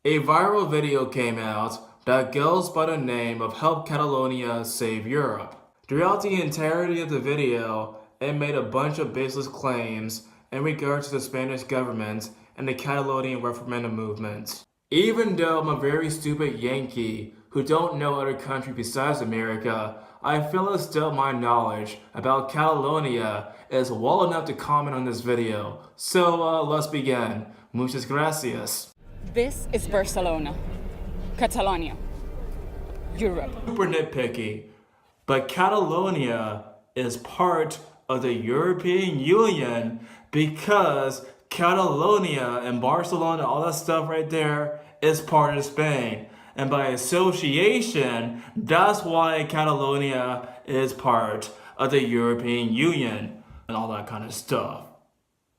A viral video came out that goes by the name of Help Catalonia Save Europe. Throughout the entirety of the video, it made a bunch of baseless claims in regards to the Spanish government and the Catalonian referendum movement. Even though I'm a very stupid Yankee who don't know other country besides America, I feel as though my knowledge about Catalonia is well enough to comment on this video. So let's begin. Muchas gracias. This is Barcelona, Catalonia, Europe. Super nitpicky, but Catalonia is part of the European Union because Catalonia and Barcelona, all that stuff right there, is part of Spain. And by association, that's why Catalonia is part of the European Union and all that kind of stuff.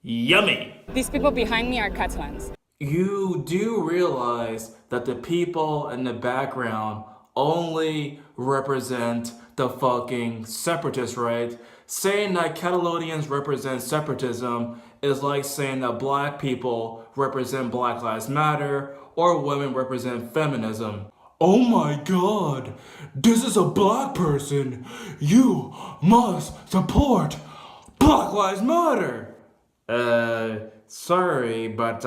Yummy! These people behind me are Catalans. You do realize that the people in the background only represent the fucking separatists, right? Saying that Catalonians represent separatism is like saying that black people represent Black Lives Matter or women represent feminism. Oh my god, this is a black person. You must support Black Lives Matter. Sorry, but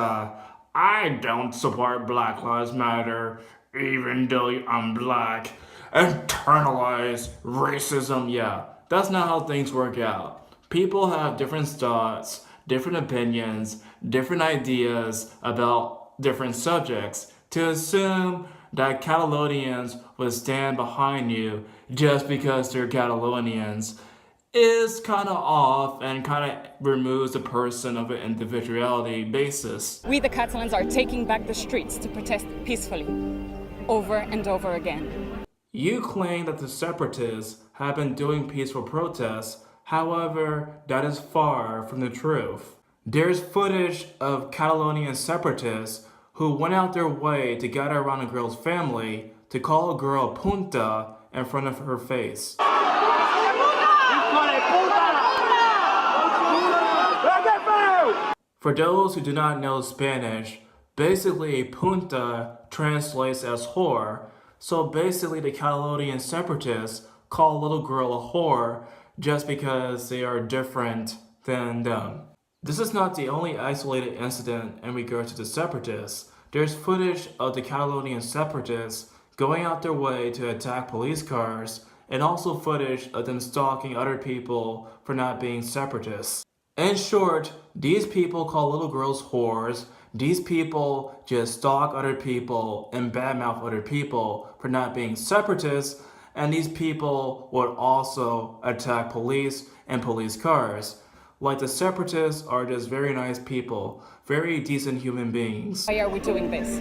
I don't support Black Lives Matter, even though I'm black. Internalize racism, yeah. That's not how things work out. People have different thoughts, different opinions, different ideas about different subjects. To assume that Catalonians would stand behind you just because they're Catalonians is kind of off and kind of removes the person of an individuality basis. We, the Catalans, are taking back the streets to protest peacefully, over and over again. You claim that the separatists have been doing peaceful protests, however, that is far from the truth. There's footage of Catalonian separatists who went out their way to gather around a girl's family to call a girl punta in front of her face. For those who do not know Spanish, basically punta translates as whore, so basically the Catalonian separatists call a little girl a whore just because they are different than them. This is not the only isolated incident in regard to the separatists. There's footage of the Catalonian separatists going out their way to attack police cars, and also footage of them stalking other people for not being separatists. In short, these people call little girls whores, these people just stalk other people and badmouth other people for not being separatists, and these people would also attack police and police cars. Like the separatists are just very nice people, very decent human beings. Why are we doing this?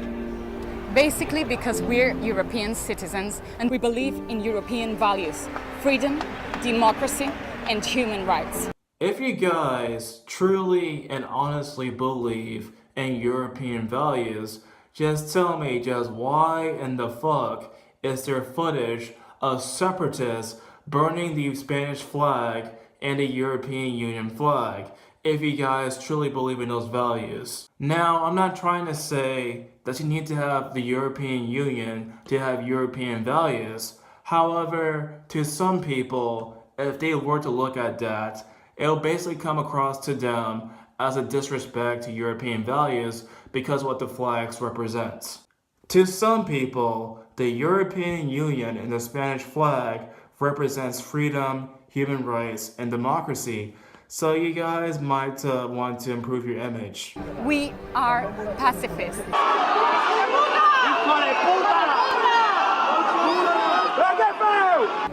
Basically because we're European citizens and we believe in European values, freedom, democracy, and human rights. If you guys truly and honestly believe in European values, just tell me just why in the fuck is there footage of separatists burning the Spanish flag and the European Union flag, if you guys truly believe in those values. Now, I'm not trying to say that you need to have the European Union to have European values. However, to some people, if they were to look at that, it'll basically come across to them as a disrespect to European values because of what the flags represent. To some people, the European Union and the Spanish flag represents freedom, human rights, and democracy. So you guys might want to improve your image. We are pacifists.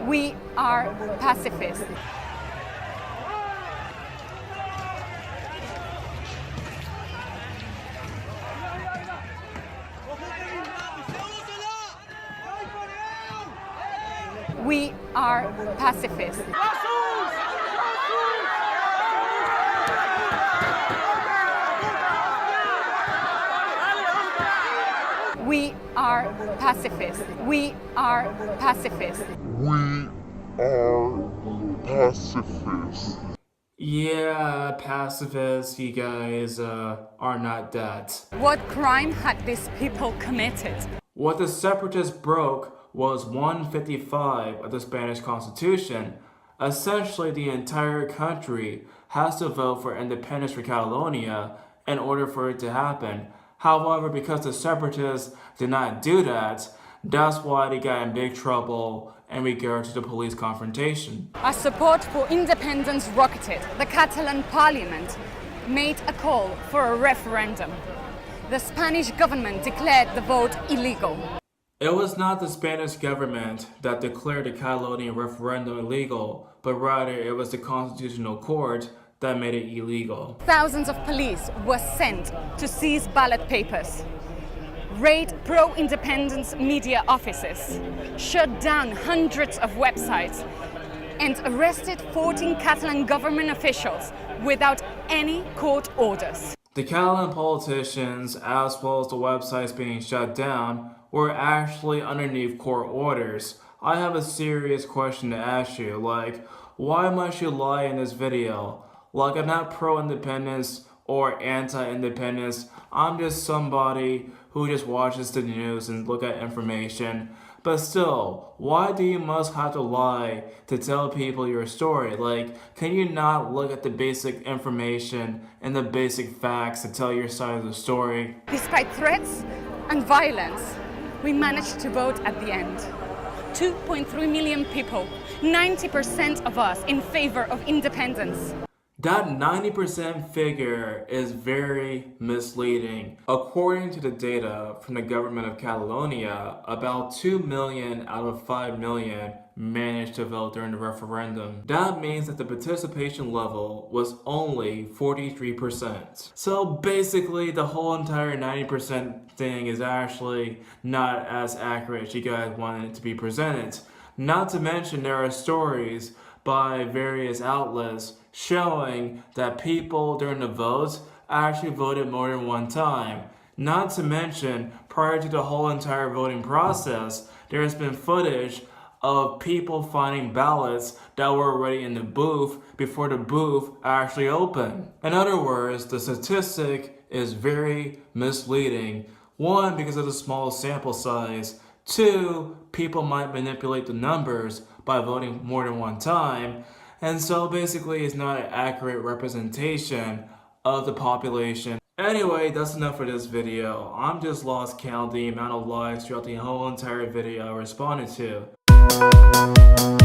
We are pacifists. We are pacifists. We are pacifists. We are pacifists. We are pacifists. Yeah, pacifists, you guys are not that. What crime had these people committed? What the separatists broke was 155 of the Spanish Constitution. Essentially, the entire country has to vote for independence for Catalonia in order for it to happen. However, because the separatists did not do that, that's why they got in big trouble in regard to the police confrontation. As support for independence rocketed, the Catalan parliament made a call for a referendum. The Spanish government declared the vote illegal. It was not the Spanish government that declared the Catalonian referendum illegal, but rather it was the Constitutional Court that made it illegal. Thousands of police were sent to seize ballot papers, raid pro-independence media offices, shut down hundreds of websites, and arrested 14 Catalan government officials without any court orders. The Catalan politicians, as well as the websites being shut down, were actually underneath court orders. I have a serious question to ask you, like, why must you lie in this video? Like, I'm not pro-independence or anti-independence. I'm just somebody who just watches the news and look at information. But still, why do you must have to lie to tell people your story? Like, can you not look at the basic information and the basic facts to tell your side of the story? Despite threats and violence, we managed to vote at the end. 2.3 million people, 90% of us in favor of independence. That 90% figure is very misleading. According to the data from the government of Catalonia, about 2 million out of 5 million managed to vote during the referendum. That means that the participation level was only 43%. So basically, the whole entire 90% thing is actually not as accurate as you guys wanted it to be presented. Not to mention, there are stories by various outlets showing that people during the votes actually voted more than one time. Not to mention, prior to the whole entire voting process, there has been footage of people finding ballots that were already in the booth before the booth actually opened. In other words, the statistic is very misleading. One, because of the small sample size. Two, people might manipulate the numbers by voting more than one time. And so basically it's not an accurate representation of the population. Anyway, that's enough for this video. I'm just lost count the amount of lies throughout the whole entire video I responded to.